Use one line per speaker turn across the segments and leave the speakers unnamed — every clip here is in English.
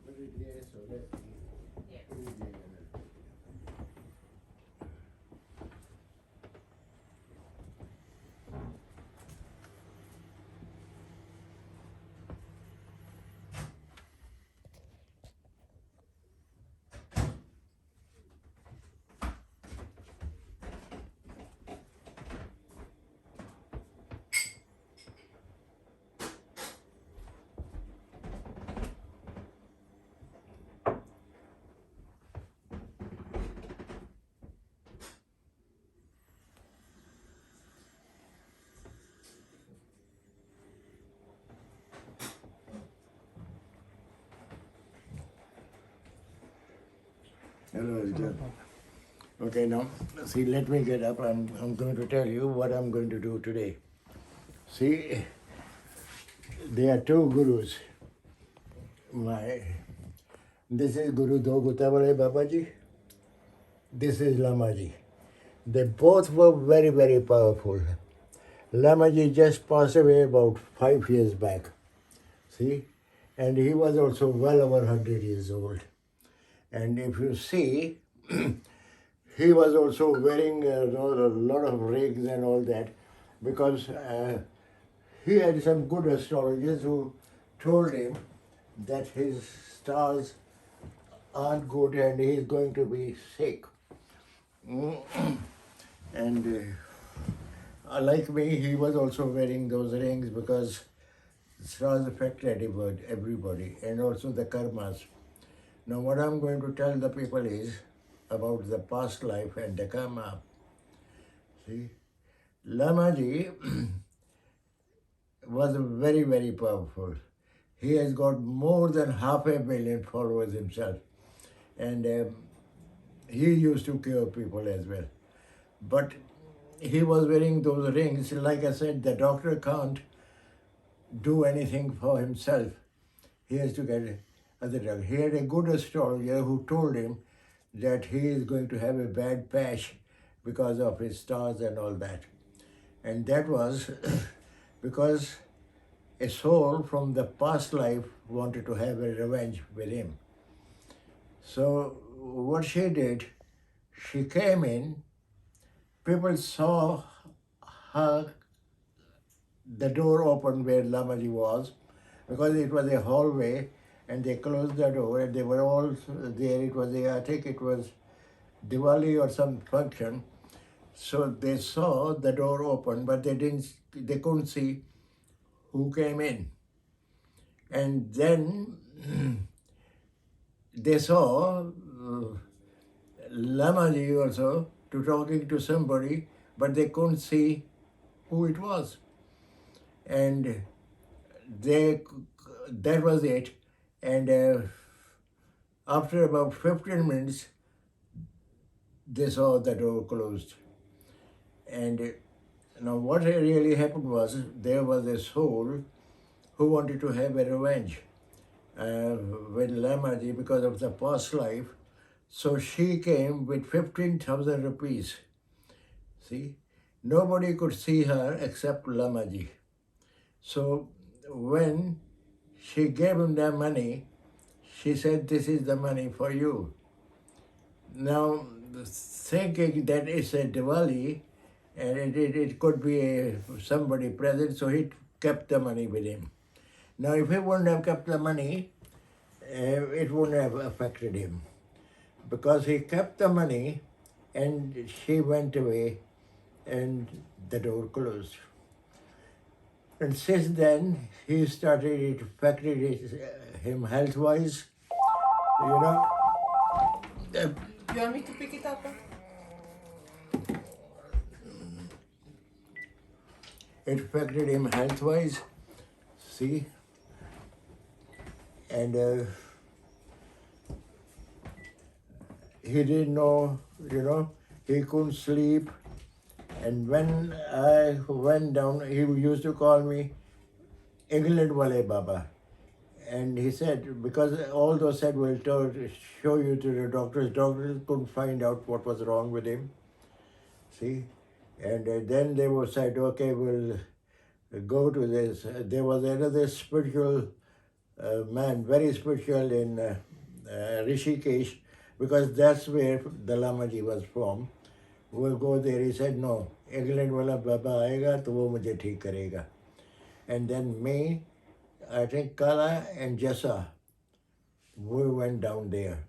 put it here, so let's see.
Yeah.
Put it here. Hello, John. Okay, now, see, let me get up. I'm going to tell you what I'm going to do today. See, there are two gurus. This is Guru Dogutawale Babaji. This is Lamaji. They both were very, very powerful. Lamaji just passed away about 5 years back. See, and he was also well over 100 years old. And if you see, he was also wearing a lot of rings and all that because he had some good astrologers who told him that his stars aren't good and he is going to be sick. And like me, he was also wearing those rings because stars affect everybody and also the karmas. Now, what I'm going to tell the people is about the past life and the karma. See, Lamaji was very, very powerful. He has got more than 500,000 followers himself. And he used to cure people as well. But he was wearing those rings. Like I said, the doctor can't do anything for himself. He has to get other drug. He had a good astrologer who told him that he is going to have a bad patch because of his stars and all that. And that was because a soul from the past life wanted to have a revenge with him. So what she did, she came in, people saw her, the door open where Lamaji was, because it was a hallway, and they closed the door, and they were all there. It was, I think it was Diwali or some function. So they saw the door open, but they couldn't see who came in. And then they saw Lamaji also to talking to somebody, but they couldn't see who it was. And that was it. And after about 15 minutes, they saw the door closed. And now what really happened was, there was a soul who wanted to have a revenge with Lamaji because of the past life. So she came with 15,000 rupees. See, nobody could see her except Lamaji. So when she gave him the money, she said, "This is the money for you." Now, thinking that it's a Diwali and it could be somebody present, so he kept the money with him. Now, if he wouldn't have kept the money, it wouldn't have affected him, because he kept the money and she went away and the door closed. And since then, he started, it affected him health-wise, you know.
You want me to pick it up?
It affected him health-wise, see, and he didn't know, he couldn't sleep. And when I went down, he used to call me England Wale Baba. And he said, because all those said, we'll show you to the doctors. Doctors couldn't find out what was wrong with him, see. And then they were said, okay, we'll go to this. There was another spiritual man, very spiritual in Rishikesh, because that's where the Lamaji was from. We'll go there. He said, no, England wala Baba aega to wo mujhe theek karega. And then me, I think Kala and Jessa, we went down there.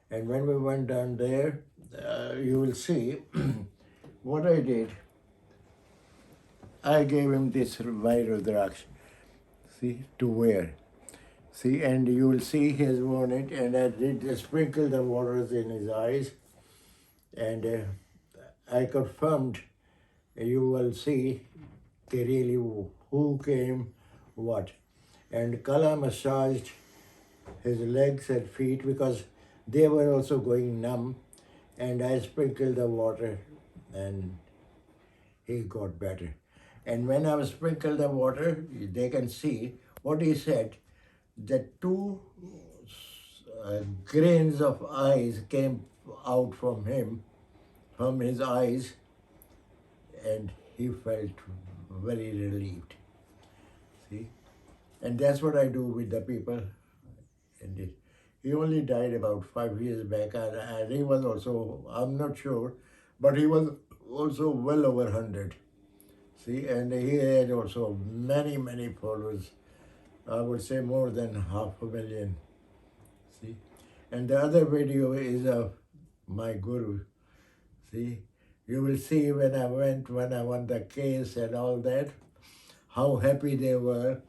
And when we went down there, you will see what I did. I gave him this white Rudraksh, see, to wear. See, and you will see he has worn it, and I did sprinkle the waters in his eyes, and I confirmed, you will see really who came, what. And Kala massaged his legs and feet because they were also going numb, and I sprinkled the water and he got better. And when I sprinkled the water, they can see what he said, that two grains of eyes came out from him, from his eyes, and he felt very relieved. See? And that's what I do with the people. And he only died about 5 years back, and he was also, I'm not sure, but he was also well over 100. See, and he had also many, many followers. I would say more than 500,000. See, and the other video is of my guru. See, you will see when I won the case and all that, how happy they were.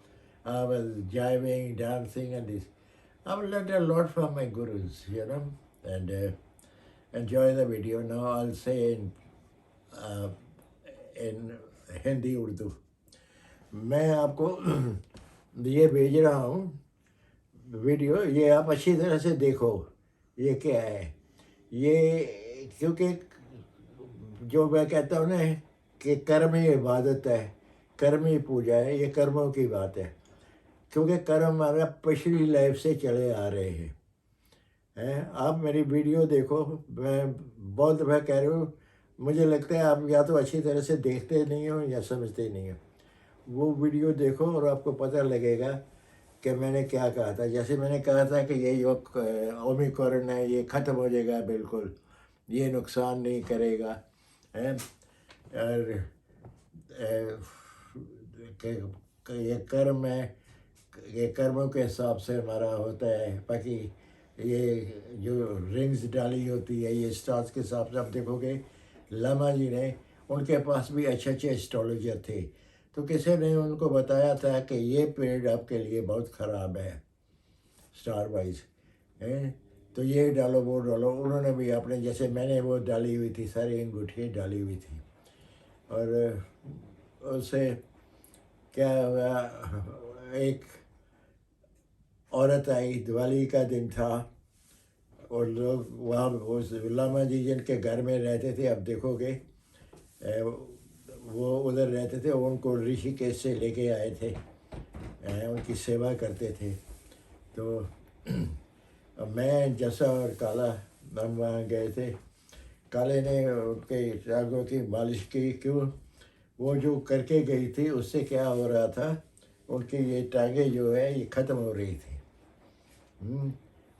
I was jiving, dancing, and this. I've learned a lot from my gurus, and enjoy the video. Now I'll say in Hindi, Urdu. मैं आपको ये भेज रहा हूँ video, ये आप अच्छी तरह से देखो ये क्या है। ये क्योंकि जो मैं कहता हूँ ना कि कर्म ही इबादत है, कर्म ही पूजा है, ये कर्मों की बात है, क्योंकि कर्म हमारा पिछली लाइफ से चले आ रहे हैं। आप मेरी वीडियो देखो, मैं बहुत दफ़ा कह रहा हूँ, मुझे लगता है आप या तो अच्छी तरह से देखते नहीं हो या समझते नहीं हो। वो वीडियो देखो और आपको पता लगेगा कि मैंने क्या कहा था। जैसे मैंने कहा था कि ये जो ओमिक्रॉन है ये ख़त्म हो जाएगा बिल्कुल, ये नुकसान नहीं करेगा, और ये कर्म है, ये कर्मों के हिसाब से हमारा होता है। बाकी ये जो रिंग्स डाली होती है ये स्टार्स के हिसाब से आप देखोगे, लामा जी ने, उनके पास भी अच्छे अच्छे एस्ट्रोलॉजर थे, तो किसी ने उनको बताया था कि ये पीरियड आपके लिए बहुत ख़राब है स्टार वाइज, तो ये डालो वो डालो। उन्होंने भी अपने, जैसे मैंने वो डाली हुई थी, सारी अंगूठी डाली हुई थी, और उससे क्या हुआ, एक औरत आई, दिवाली का दिन था, और लोग वहाँ उस लामा जी जिनके घर में रहते थे, अब देखोगे वो उधर रहते थे, उनको ऋषिकेश से लेके आए थे, उनकी सेवा करते थे। तो मैं, जसा और काला, हम वहाँ गए थे। काले ने उनके टांगों की मालिश की, क्यों, वो जो करके गई थी उससे क्या हो रहा था, उनकी ये टांगें जो है ये ख़त्म हो रही थी,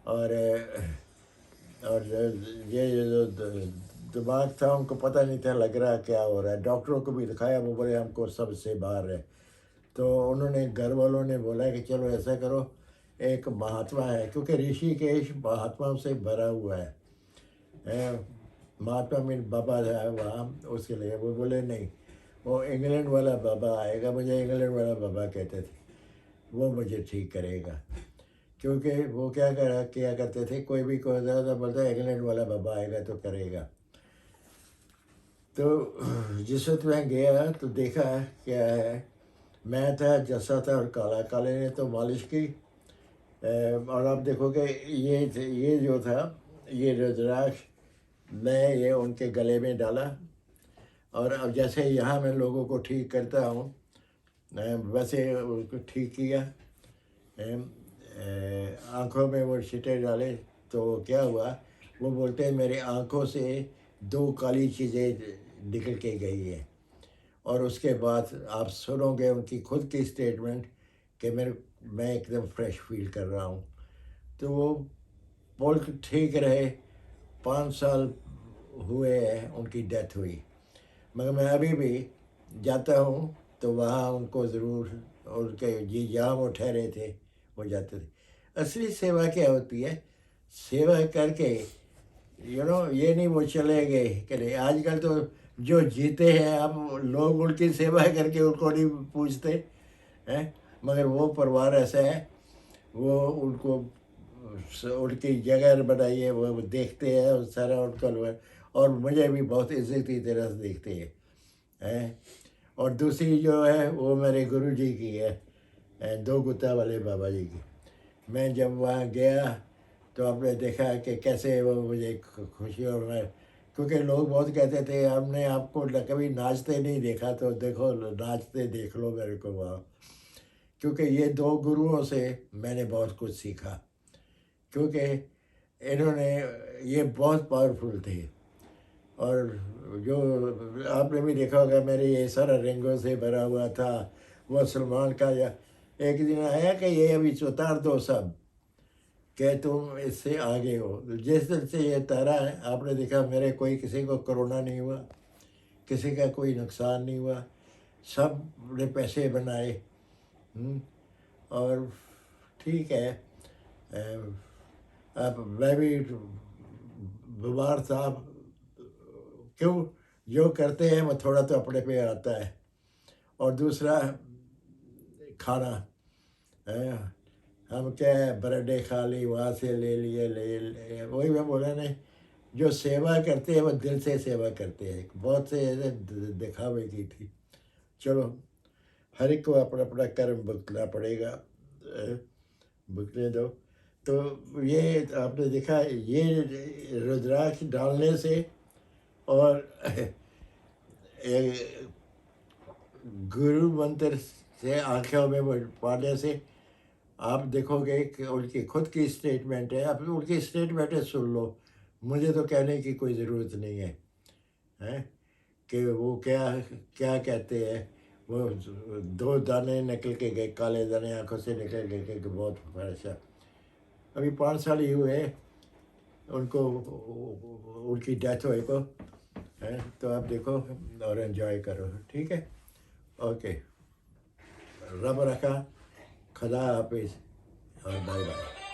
और ये जो दिमाग था उनको पता नहीं था लग रहा क्या हो रहा है। डॉक्टरों को भी दिखाया, वो बोले हमको सबसे बाहर है। तो उन्होंने, घर वालों ने बोला कि चलो ऐसा करो, एक महात्मा है, क्योंकि ऋषिकेश महात्माओं से भरा हुआ है, महात्मा मीन बाबा है वहाँ, उसके लिए वो बोले नहीं, वो इंग्लैंड वाला बाबा आएगा, मुझे इंग्लैंड वाला बाबा कहते थे, वो मुझे ठीक करेगा। क्योंकि वो क्या करते थे, कोई भी कोई तो बोलता है इंग्लैंड वाला बाबा आएगा तो करेगा। तो जिस वक्त मैं गया तो देखा क्या है, मैं था, जसा था, और काले ने तो मालिश की, और आप देखोगे ये जो था, ये रुद्राक्ष मैं ये उनके गले में डाला, और अब जैसे यहाँ मैं लोगों को ठीक करता हूँ वैसे उसको ठीक किया। आँखों में वो छिटे डाले, तो क्या हुआ, वो बोलते हैं मेरी आँखों से 2 काली चीज़ें निकल के गई है। और उसके बाद आप सुनोगे उनकी खुद की स्टेटमेंट कि मेरे मैं एकदम फ्रेश फील कर रहा हूँ। तो वो बोल के ठीक रहे, 5 साल हुए हैं उनकी डेथ हुई, मगर मैं अभी भी जाता हूँ तो वहाँ उनको ज़रूर, उनके जी जहाँ वो ठहरे थे वो जाते थे। असली सेवा क्या होती है? सेवा करके ये नहीं वो चले गए करे। आजकल तो जो जीते हैं अब लोग उनकी सेवा करके उनको नहीं पूछते हैं, मगर वो परिवार ऐसा है, वो उनको उनकी जगह बनाई है, वो देखते हैं और सारा उनका लोग, और मुझे भी बहुत इज्जत की तरह से देखते हैं। और दूसरी जो है वो मेरे गुरु जी की है, दो गुत्ता वाले बाबा जी की। मैं जब वहाँ गया तो आपने देखा कि कैसे वो मुझे खुशी, और मैं, क्योंकि लोग बहुत कहते थे हमने आपको कभी नाचते नहीं देखा, तो देखो नाचते देख लो मेरे को वहाँ। क्योंकि ये दो गुरुओं से मैंने बहुत कुछ सीखा, क्योंकि इन्होंने, ये बहुत पावरफुल थे। और जो आपने भी देखा होगा मेरे ये सारा रिंगों से भरा हुआ था, वो सलमान का या एक दिन आया कि ये अभी उतार दो सब, कि तुम इससे आगे हो। तो जिस दिन से ये तारा है, आपने देखा मेरे कोई किसी को कोरोना नहीं हुआ, किसी का कोई नुकसान नहीं हुआ, सब ने पैसे बनाए। और ठीक है। अब मैं भी बीमार था, क्यों, जो करते हैं वो थोड़ा तो अपने पे आता है। और दूसरा खाना है, हम क्या है बर्थडे खा ली, वहाँ से ले लिए, वही मैं बोला नहीं, जो सेवा करते हैं वो दिल से सेवा करते हैं। बहुत से ऐसे दिखावे की थी। चलो, हर एक को अपना अपना कर्म भुगतना पड़ेगा, भुगतने दो। तो ये आपने देखा, ये रुद्राक्ष डालने से और गुरु मंत्र से आंखों में वो पाने से आप देखोगे कि उनकी खुद की स्टेटमेंट है, आप उनकी स्टेटमेंट है सुन लो, मुझे तो कहने की कोई ज़रूरत नहीं है, हैं, कि वो क्या क्या कहते हैं। वो दो दाने निकल के गए, काले दाने आंखों से निकल गए कि बहुत फर्क। अभी 5 साल ही हुए उनको, उनकी डेथ हुई को है। तो आप देखो और एंजॉय करो, ठीक है। ओके, रब रखा, खुदा हाफिज़ और बाय बाय।